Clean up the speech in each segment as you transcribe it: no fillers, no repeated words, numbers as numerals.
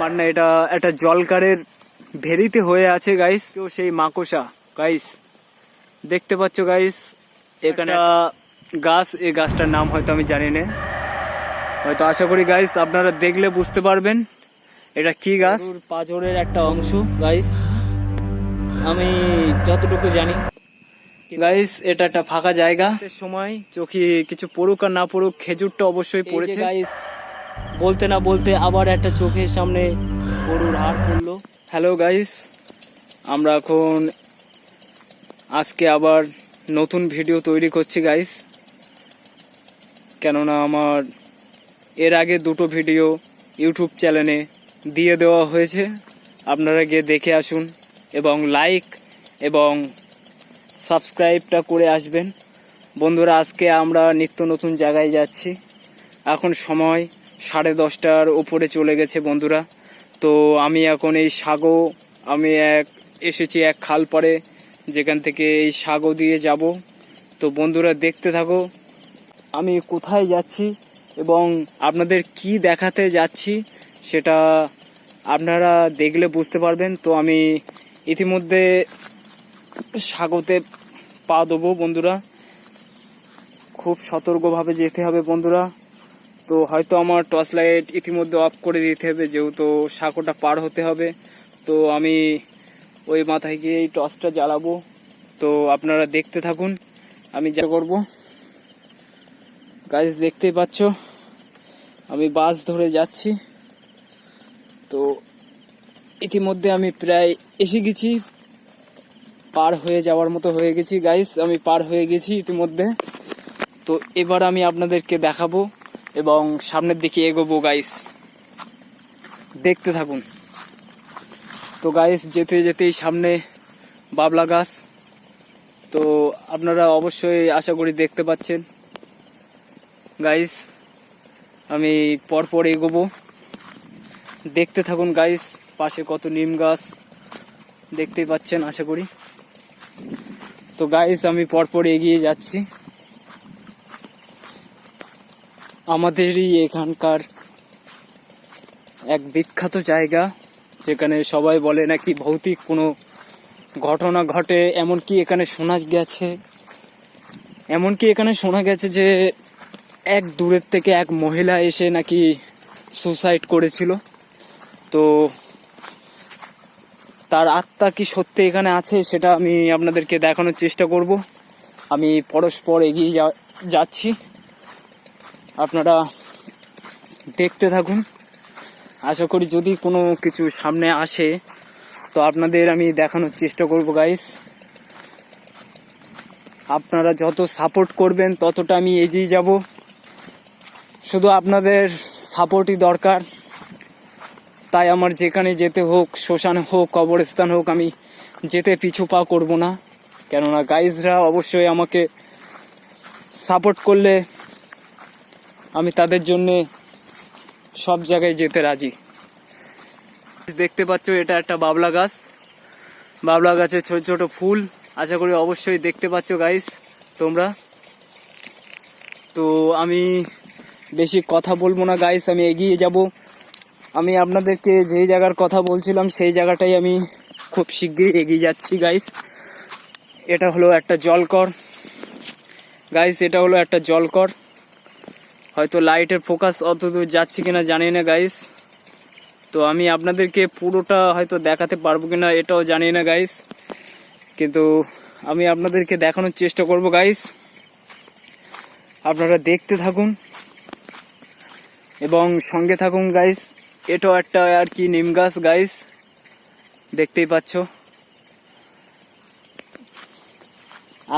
মানে এটা একটা জলকারের ভেরিতে হয়ে আছে গাইস। তো সেই মাকড়সা গাইস দেখতে পাচ্ছ গাইস, এখানে গাছ, এই গাছটার নাম হয়তো আমি জানি না, হয়তো আশা করি গাইস আপনারা দেখলে বুঝতে পারবেন এটা কি গাছ। পাঁজরের একটা অংশ গাইস, আমি যতটুকু জানি গাইস এটা একটা ফাঁকা জায়গা। সময় চোখে কিছু পড়ুক আর না পড়ুক, খেজুরটা অবশ্যই পড়েছে গাইস। বলতে না বলতে আবার একটা চোখের সামনে গরুর হাড় পড়লো। হ্যালো গাইস, আমরা এখন আজকে আবার নতুন ভিডিও তৈরি করছি গাইস, কেননা আমার এর আগে দুটো ভিডিও ইউটিউব চ্যানেলে দিয়ে দেওয়া হয়েছে, আপনারা গিয়ে দেখে আসুন এবং লাইক এবং সাবস্ক্রাইবটা করে আসবেন বন্ধুরা। আজকে আমরা নিত্য নতুন জায়গায় যাচ্ছি, এখন সময় 10:30টার উপরে চলে গেছে বন্ধুরা। তো আমি এখন এই সাগো, আমি এসেছি এক খাল পাড়ে, যেখান থেকে এই সাগো দিয়ে যাব। তো বন্ধুরা দেখতে থাকো আমি কোথায় যাচ্ছি এবং আপনাদের কি দেখাতে যাচ্ছি সেটা আপনারা দেখলে বুঝতে পারবেন। তো আমি ইতিমধ্যে সাগোতে পা দেবো বন্ধুরা, খুব সতর্কভাবে যেতে হবে বন্ধুরা। তো হয়তো আমার টর্চ লাইট ইতিমধ্যে অফ করে দিতে হবে, যেহেতু সাগোটা পার হতে হবে। তো আমি ওই মাথায় গিয়ে এই টর্চটা জ্বালাবো। তো আপনারা দেখতে থাকুন আমি যা করব গাইস। দেখতেই পাচ্ছ আমি বাস ধরে যাচ্ছি। তো ইতিমধ্যে আমি প্রায় এসে গেছি, পার হয়ে যাওয়ার মতো হয়ে গেছি গাইস, আমি পার হয়ে গেছি ইতিমধ্যে। তো এবার আমি আপনাদেরকে দেখাবো এবং সামনের দিকে এগোবো গাইস, দেখতে থাকুন। তো গাইস যেতে যেতেই সামনে বাবলা গাছ, তো আপনারা অবশ্যই আশা করি দেখতে পাচ্ছেন গাইস। আমি পরপর এগোবো, দেখতে থাকুন গাইস। পাশে কত নিম গাছ দেখতেই পাচ্ছেন আশা করি। তো গাইস আমি পরপর এগিয়ে যাচ্ছি। আমাদেরই এখানকার এক বিখ্যাত জায়গা, যেখানে সবাই বলে নাকি ভৌতিক কোনো ঘটনা ঘটে। এমনকি এখানে শোনা গেছে যে এক দূরের থেকে এক মহিলা এসে নাকি সুসাইড করেছিল। তো তার আত্মা কি সত্যি এখানে আছে সেটা আমি আপনাদেরকে দেখানোর চেষ্টা করব। আমি পরস্পর এগিয়ে যাচ্ছি, আপনারা দেখতে থাকুন। আশা করি যদি কোনো কিছু সামনে আসে তো আপনাদের আমি দেখানোর চেষ্টা করব গাইস। আপনারা যত সাপোর্ট করবেন ততটা আমি এগিয়ে যাব, শুধু আপনাদের সাপোর্টই দরকার। তাই আমার যেখানে যেতে হোক, শ্মশান হোক, কবরস্থান হোক, আমি যেতে পিছু পা করব না, কেননা গাইজরা অবশ্যই আমাকে সাপোর্ট করলে আমি তাদের জন্যে সব জায়গায় যেতে রাজি। দেখতে পাচ্ছ এটা একটা বাবলা গাছ, বাবলা গাছের ছোট ছোট ফুল আশা করি অবশ্যই দেখতে পাচ্ছ গাইস তোমরা। তো আমি বেশি কথা বলবো না গাইস, আমি এগিয়ে যাব। আমি আপনাদেরকে যেই জায়গার কথা বলছিলাম সেই জায়গাটাই আমি খুব শীঘ্রই এগিয়ে যাচ্ছি গাইস। এটা হলো একটা জলকর গাইস, এটা হলো একটা জলকর। হয়তো লাইটের ফোকাস অতদূর যাচ্ছে কিনা জানি না গাইস। তো আমি আপনাদেরকে পুরোটা হয়তো দেখাতে পারবো কিনা এটাও জানি না গাইস, কিন্তু আমি আপনাদেরকে দেখানোর চেষ্টা করব গাইস। আপনারা দেখতে থাকুন এবং সঙ্গে থাকুন গাইস। এটাও একটা আর কি নিম গাছ গাইস, দেখতেই পাচ্ছ।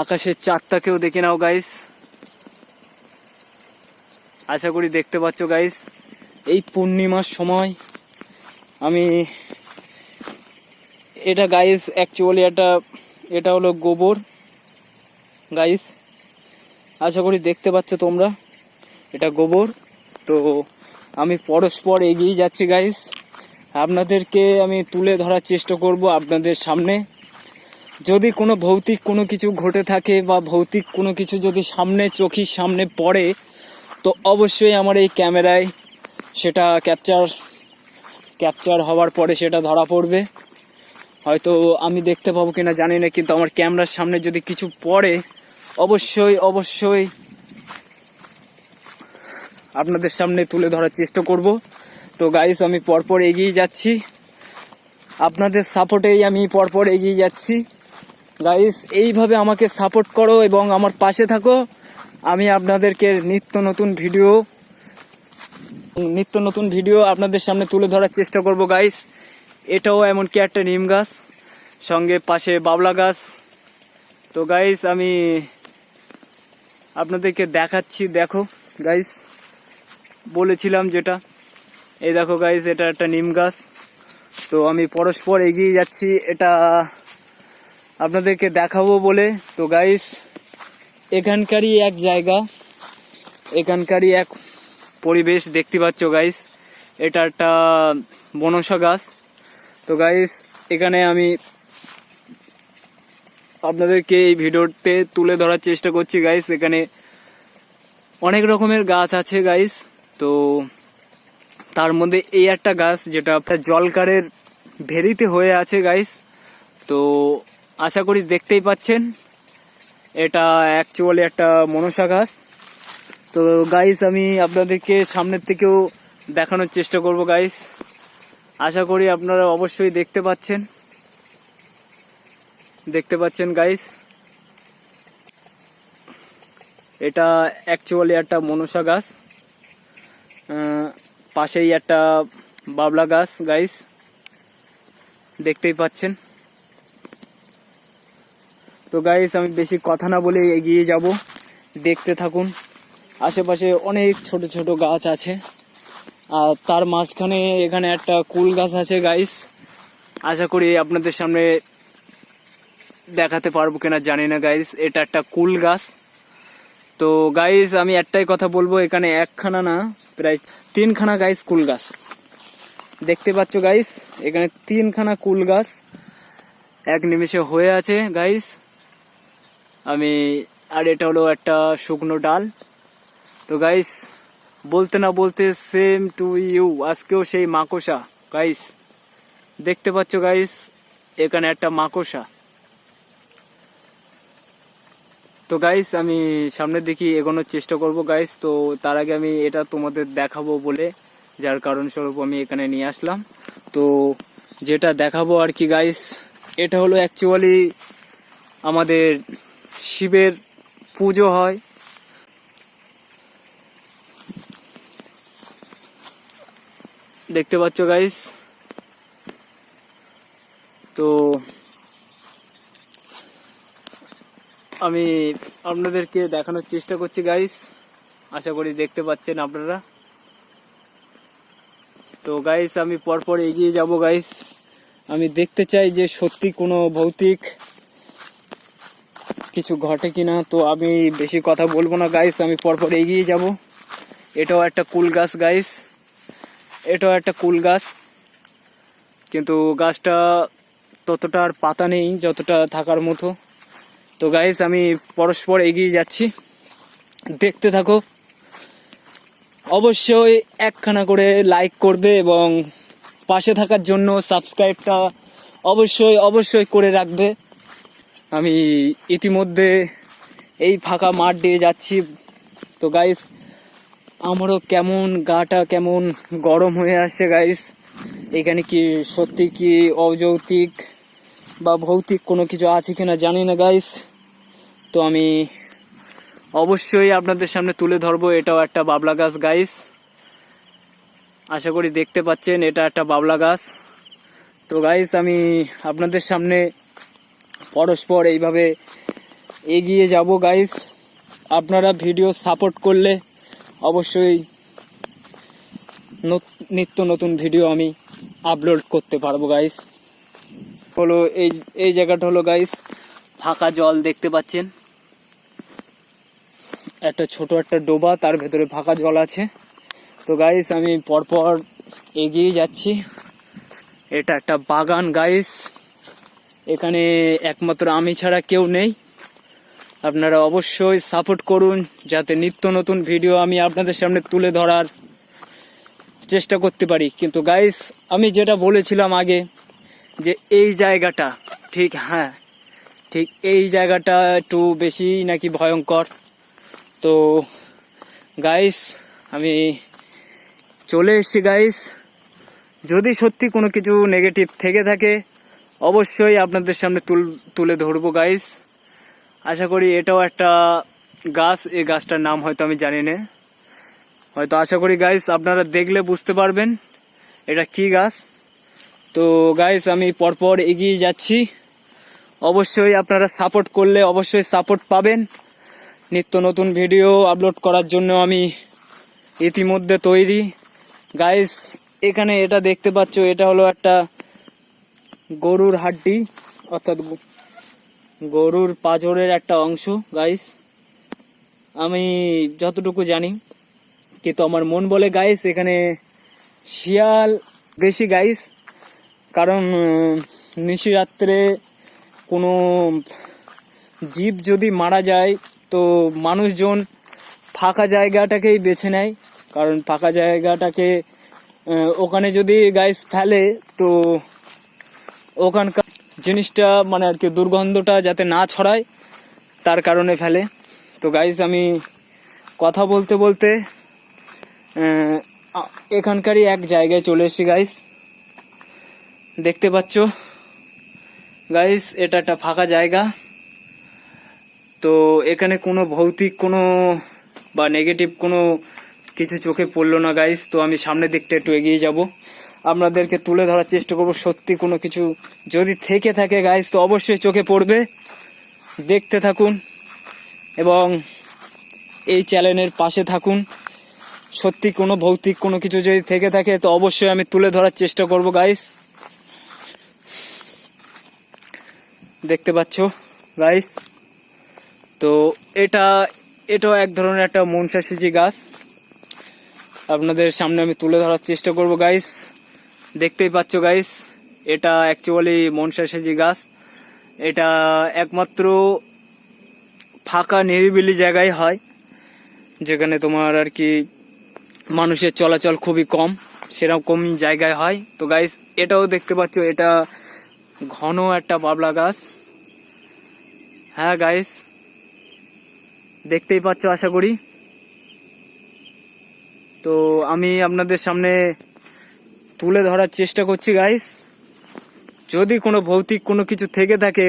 আকাশের চাঁদটাকেও দেখে নাও গাইস, আশা করি দেখতে পাচ্ছ গাইস। এই পূর্ণিমার সময় আমি এটা গাইস অ্যাকচুয়ালি এটা হলো গোবর গাইস, আশা করি দেখতে পাচ্ছ তোমরা, এটা গোবর। তো আমি পরস্পর এগিয়ে যাচ্ছি গাইস, আপনাদেরকে আমি তুলে ধরার চেষ্টা করব আপনাদের সামনে। যদি কোনো ভৌতিক কোনো কিছু ঘটে থাকে বা ভৌতিক কোনো কিছু যদি চোখের সামনে পড়ে, তো অবশ্যই আমার এই ক্যামেরায় সেটা ক্যাপচার ক্যাপচার হওয়ার পরে সেটা ধরা পড়বে, হয়তো আমি দেখতে পাবো কিনা জানি না, কিন্তু আমার ক্যামেরার সামনে যদি কিছু পড়ে অবশ্যই অবশ্যই আপনাদের সামনে তুলে ধরার চেষ্টা করব। তো গাইস আমি পরপর এগিয়ে যাচ্ছি, আপনাদের সাপোর্টেই আমি পরপর এগিয়ে যাচ্ছি। গাইস এইভাবে আমাকে সাপোর্ট করো এবং আমার পাশে থাকো। আমি আপনাদেরকে নিত্য নতুন ভিডিও আপনাদের সামনে তুলে ধরার চেষ্টা করব গাইস। এটাও এমনকি একটা নিম গাছ, সঙ্গে পাশে বাবলা গাছ। তো গাইস আমি আপনাদেরকে দেখাচ্ছি, দেখো গাইস, বলেছিলাম যেটা, এই দেখো গাইস, এটা একটা নিম গাছ। তো আমি পরস্পর এগিয়ে যাচ্ছি এটা আপনাদেরকে দেখাবো বলে। তো গাইস এখানকারই এক জায়গা, এখানকারই এক পরিবেশ দেখতে পাচ্ছ গাইস, এটা একটা বনসা গাছ। তো গাইস এখানে আমি আপনাদেরকে এই ভিডিওতে তুলে ধরার চেষ্টা করছি গাইস। এখানে অনেক রকমের গাছ আছে গাইস, তো তার মধ্যে এই একটা গাছ যেটা আপনার জলকারের ভেরিতে হয়ে আছে গাইস। তো আশা করি দেখতেই পাচ্ছেন, এটা অ্যাকচুয়ালি একটা মনসা গাছ। তো গাইস আমি আপনাদেরকে সামনের থেকেও দেখানোর চেষ্টা করব গাইস, আশা করি আপনারা অবশ্যই দেখতে পাচ্ছেন গাইস। এটা অ্যাকচুয়ালি একটা মনসা গাছ, পাশেই একটা বাবলা গাছ গাইস, দেখতেই পাচ্ছেন। তো গাইস আমি বেশি কথা না বলে এগিয়ে যাব, দেখতে থাকুন। আশেপাশে অনেক ছোট ছোট গাছ আছে, আর তার মাঝখানে এখানে একটা কুল গাছ আছে গাইস। আশা করি আপনাদের সামনে দেখাতে পারবো কিনা জানি না গাইস, এটা একটা কুল গাছ। তো গাইস আমি একটাই কথা বলবো, এখানে একখানা না প্রায় 3খানা গাইস কুল গাছ দেখতে পাচ্ছ গাইস, এখানে 3খানা কুল গাছ এক নিমেষে হয়ে আছে গাইস। আর এটা হলো একটা শুকনো ডাল। তো গাইস বলতে না বলতে সেম টু ইউ, আজকেও সেই মাকড়সা গাইস, দেখতে পাচ্ছ গাইস, এখানে একটা মাকড়সা। তো গাইস আমি সামনের দিকে এগোনোর চেষ্টা করব গাইস। তো তার আগে আমি এটা তোমাদের দেখাবো বলে, যার কারণ স্বরূপ আমি এখানে নিয়ে আসলাম। তো যেটা দেখাবো আর কি গাইস, এটা হলো অ্যাকচুয়ালি আমাদের শিবের পুজো হয়। দেখতে পাচ্ছ গাইস, তো আমি আপনাদেরকে দেখানোর চেষ্টা করছি গাইস, আশা করি দেখতে পাচ্ছেন আপনারা। তো গাইস আমি পরপর এগিয়ে যাব গাইস, আমি দেখতে চাই যে সত্যি কোনো ভৌতিক কিছু ঘটে কিনা। তো আমি বেশি কথা বলবো না গাইস, আমি পরপর এগিয়ে যাব। এটাও একটা কুল গাছ গাইস, এটাও একটা কুল গাছ, কিন্তু গাছটা ততটা আর পাতা নেই যতটা থাকার মতো। তো গাইস আমি পরস্পর এগিয়ে যাচ্ছি, দেখতে থাকো। অবশ্যই একখানা করে লাইক করবে এবং পাশে থাকার জন্য সাবস্ক্রাইবটা অবশ্যই করে রাখবে। আমি ইতিমধ্যে এই ফাঁকা মাঠ দিয়ে যাচ্ছি। তো গাইস আমারও গাটা কেমন গরম হয়ে আসছে গাইস। এখানে কি সত্যি কি অযৌক্তিক বা ভৌতিক কোনো কিছু আছে কিনা জানি না গাইস। তো আমি অবশ্যই আপনাদের সামনে তুলে ধরবো, এটাও একটা বাবলা গাছ গাইস, আশা করি দেখতে পাচ্ছেন, এটা একটা বাবলা গাছ। তো গাইস আমি আপনাদের সামনে পরস্পর এইভাবে এগিয়ে যাব গাইস। আপনারা ভিডিও সাপোর্ট করলে অবশ্যই নিত্য নতুন ভিডিও আমি আপলোড করতে পারবো গাইস। হলো এই জায়গাটা হলো গাইস ফাঁকা জল, দেখতে পাচ্ছেন, একটা ছোট একটা ডোবা, তার ভেতরে ফাঁকা জল আছে। তো গাইস আমি পরপর এগিয়ে যাচ্ছি, এটা একটা বাগান গাইস, এখানে একমাত্র আমি ছাড়া কেউ নেই। আপনারা অবশ্যই সাপোর্ট করুন যাতে নিত্য নতুন ভিডিও আমি আপনাদের সামনে তুলে ধরার চেষ্টা করতে পারি। কিন্তু গাইস আমি যেটা বলেছিলাম আগে যে এই জায়গাটা ঠিক, হ্যাঁ ঠিক এই জায়গাটা একটু বেশি নাকি ভয়ঙ্কর। তো গাইস আমি চলে এসেছি গাইস। যদি সত্যি কোনো কিছু নেগেটিভ থেকে থাকে অবশ্যই আপনাদের সামনে তুলে ধরবো গাইস। আশা করি এটাও একটা গাছ, এই গাছটার নাম হয়তো আমি জানি না, হয়তো আশা করি গাইস আপনারা দেখলে বুঝতে পারবেন এটা কি গাছ। তো গাইস আমি পরপর এগিয়ে যাচ্ছি, অবশ্যই আপনারা সাপোর্ট করলে অবশ্যই সাপোর্ট পাবেন। নিত্য নতুন ভিডিও আপলোড করার জন্য আমি ইতিমধ্যে তৈরি গাইস। এখানে এটা দেখতে পাচ্ছ, এটা হলো একটা গরুর হাড্ডি, অর্থাৎ গরুর পাঁজরের একটা অংশ গাইস, আমি যতটুকু জানি। কিন্তু আমার মন বলে গাইস এখানে শিয়াল বেশি গাইস, কারণ নিশিরাত্রে কোনো জীব যদি মারা যায় তো মানুষজন ফাঁকা জায়গাটাকেই বেছে নেয়, কারণ ফাঁকা জায়গাটাকে ওখানে যদি গাইস ফেলে তো ওখানকার জিনিসটা মানে আর কি দুর্গন্ধটা যাতে না ছড়ায় তার কারণে ফেলে। তো গাইস আমি কথা বলতে বলতে এখানকারই এক জায়গায় চলে এসেছি গাইস। দেখতে পাচ্ছ গাইস এটা একটা ফাঁকা জায়গা। তো এখানে কোনো ভৌতিক কোনো বা নেগেটিভ কোনো কিছু চোখে পড়লো না গাইস। তো আমি সামনের দিকটা একটু এগিয়ে যাব, আপনাদেরকে তুলে ধরার চেষ্টা করব। সত্যি কোনো কিছু যদি থেকে থাকে গাইস তো অবশ্যই চোখে পড়বে, দেখতে থাকুন এবং এই চ্যানেলের পাশে থাকুন। সত্যি কোনো ভৌতিক কোনো কিছু যদি থেকে থাকে তো অবশ্যই আমি তুলে ধরার চেষ্টা করব গাইস। দেখতে পাচ্ছ গাইস, তো এটাও এক ধরনের একটা মনসাসিজি গাছ, আপনাদের সামনে আমি তুলে ধরার চেষ্টা করব গাইস। দেখতেই পাচ্ছ গাইস এটা অ্যাকচুয়ালি মনসাসিজি গাছ। এটা একমাত্র ফাঁকা নিরিবিলি জায়গায় হয়, যেখানে তোমার আর কি মানুষের চলাচল খুবই কম, সেরকম জায়গায় হয়। তো গাইস এটাও দেখতে পাচ্ছ, এটা ঘন একটা বাবলা গাছ। হ্যাঁ গাইস দেখতেই পাচ্ছ আশা করি। তো আমি আপনাদের সামনে তুলে ধরার চেষ্টা করছি গাইস। যদি কোনো ভৌতিক কোনো কিছু থেকে থাকে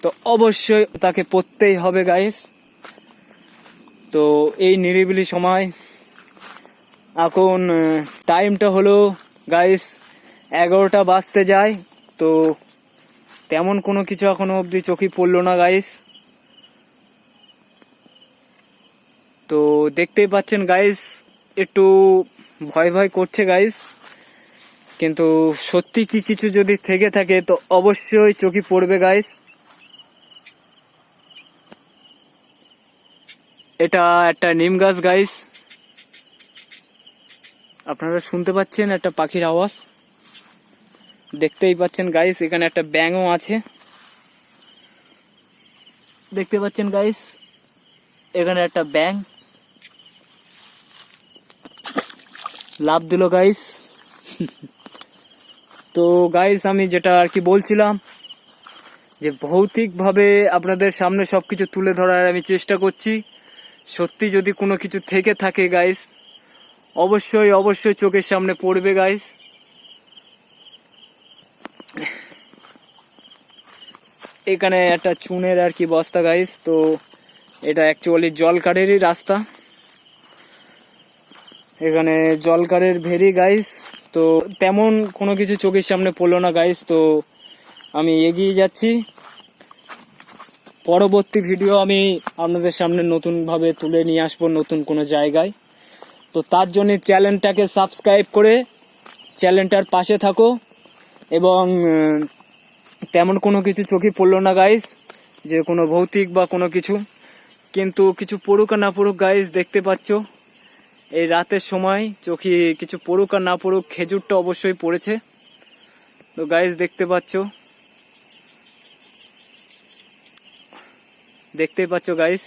তো অবশ্যই তাকে পড়তেই হবে গাইস। তো এই নিরিবিলি সময় এখন টাইমটা হলো গাইস 11টা বাজতে যায়। তো তেমন কোনো কিছু এখনো অবধি চোখে পড়লো না গাইস। তো দেখতেই পাচ্ছেন গাইস একটু ভয় ভয় করছে গাইস, কিন্তু সত্যি কি কিছু যদি থেকে থাকে তো অবশ্যই চোখে পড়বে গাইস। এটা একটা নিম গাছ গাইস, আপনারা শুনতে পাচ্ছেন একটা পাখির আওয়াজ, দেখতেই পাচ্ছেন গাইস। এখানে একটা ব্যাঙও আছে, দেখতে পাচ্ছেন গাইস এখানে একটা ব্যাঙ লাফ দিল গাইস। তো গাইস আমি যেটা আর কি বলছিলাম যে ভৌতিকভাবে আপনাদের সামনে সবকিছু তুলে ধরার আমি চেষ্টা করছি। সত্যি যদি কোনো কিছু থেকে থাকে গাইস অবশ্যই অবশ্যই চোখের সামনে পড়বে গাইস। এখানে একটা চুনের আর কি বস্তা গাইস, তো এটা অ্যাকচুয়ালি জলকারেরই রাস্তা, এখানে জলকারের ভেরি গাইস। তো তেমন কোনো কিছু চোখের সামনে পড়লো না গাইস। তো আমি এগিয়ে যাচ্ছি, পরবর্তী ভিডিও আমি আপনাদের সামনে নতুনভাবে তুলে নিয়ে আসবো নতুন কোনো জায়গায়। তো তার জন্য চ্যানেলটাকে সাবস্ক্রাইব করে চ্যানেলটার পাশে থাকো। এবং তেমন কোনো কিছু চোখে পড়লো না গাইস যে কোনো ভৌতিক বা কোনো কিছু, কিন্তু কিছু পড়ুক আর না পড়ুক গাইস দেখতে পাচ্ছ এই রাতের সময় চোখে কিছু পড়ুক আর না পড়ুক খেজুরটা অবশ্যই পড়েছে। তো গাইস দেখতেই পাচ্ছ গাইস।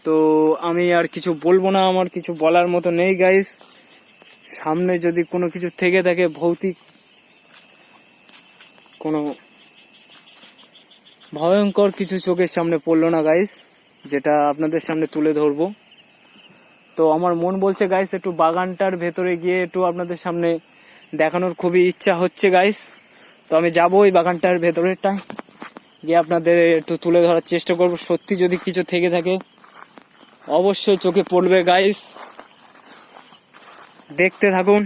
তো আমি আর কিছু বলবো না, আমার কিছু বলার মতো নেই গাইস। সামনে যদি কোনো কিছু থেকে থাকে, ভৌতিক কোনো ভয়ঙ্কর কিছু চোখের সামনে পড়লো না গাইস, যেটা আপনাদের সামনে তুলে ধরবো। তো আমার মন বলছে গাইস একটু বাগানটার ভেতরে গিয়ে একটু আপনাদের সামনে দেখানোর খুবই ইচ্ছা হচ্ছে গাইস। তো আমি যাবো ওই বাগানটার ভেতরেরটা গিয়ে আপনাদের একটু তুলে ধরার চেষ্টা করব। সত্যি যদি কিছু থেকে থাকে অবশ্যই চোখে পড়বে গাইস, দেখতে থাকুন।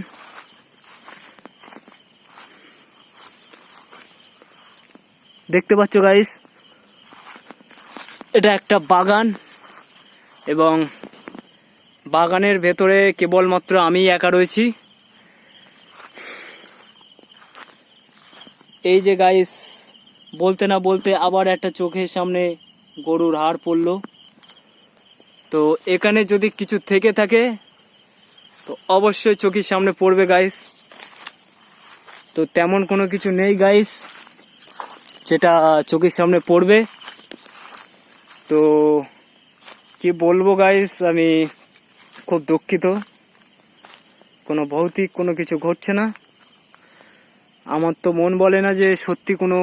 দেখতে পাচ্ছ গাইস, এটা একটা বাগান এবং বাগানের ভেতরে কেবলমাত্র আমি একা রয়েছি। এই যে গাইস, বলতে না বলতে আবার একটা চোখের সামনে গরুর হাড় পড়লো। তো এখানে যদি কিছু থেকে থাকে তো অবশ্যই চোখের সামনে পড়বে গাইস। তো তেমন কোনো কিছু নেই গাইস যেটা চোখের সামনে পড়বে। তো কি বলবো গাইস, আমি খুব দুঃখিত, কোনো ভৌতিক কোনো কিছু ঘটছে না। আমার তো মন বলে না যে সত্যি কোনো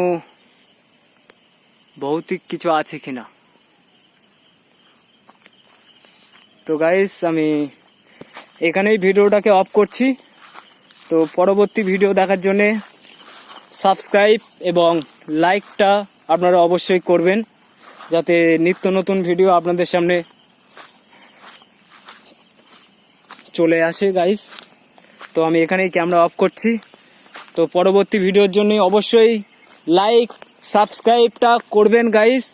ভৌতিক কিছু আছে কিনা। তো গাইস আমি এখানেই ভিডিওটাকে অফ করছি। তো পরবর্তী ভিডিও দেখার জন্যে সাবস্ক্রাইব এবং লাইকটা আপনারা অবশ্যই করবেন, যাতে নিত্য নতুন ভিডিও আপনাদের সামনে চলে আসে গাইস। তো আমি এখানেই ক্যামেরা অফ করছি। তো পরবর্তী ভিডিওর জন্য অবশ্যই লাইক সাবস্ক্রাইবটা করবেন গাইস।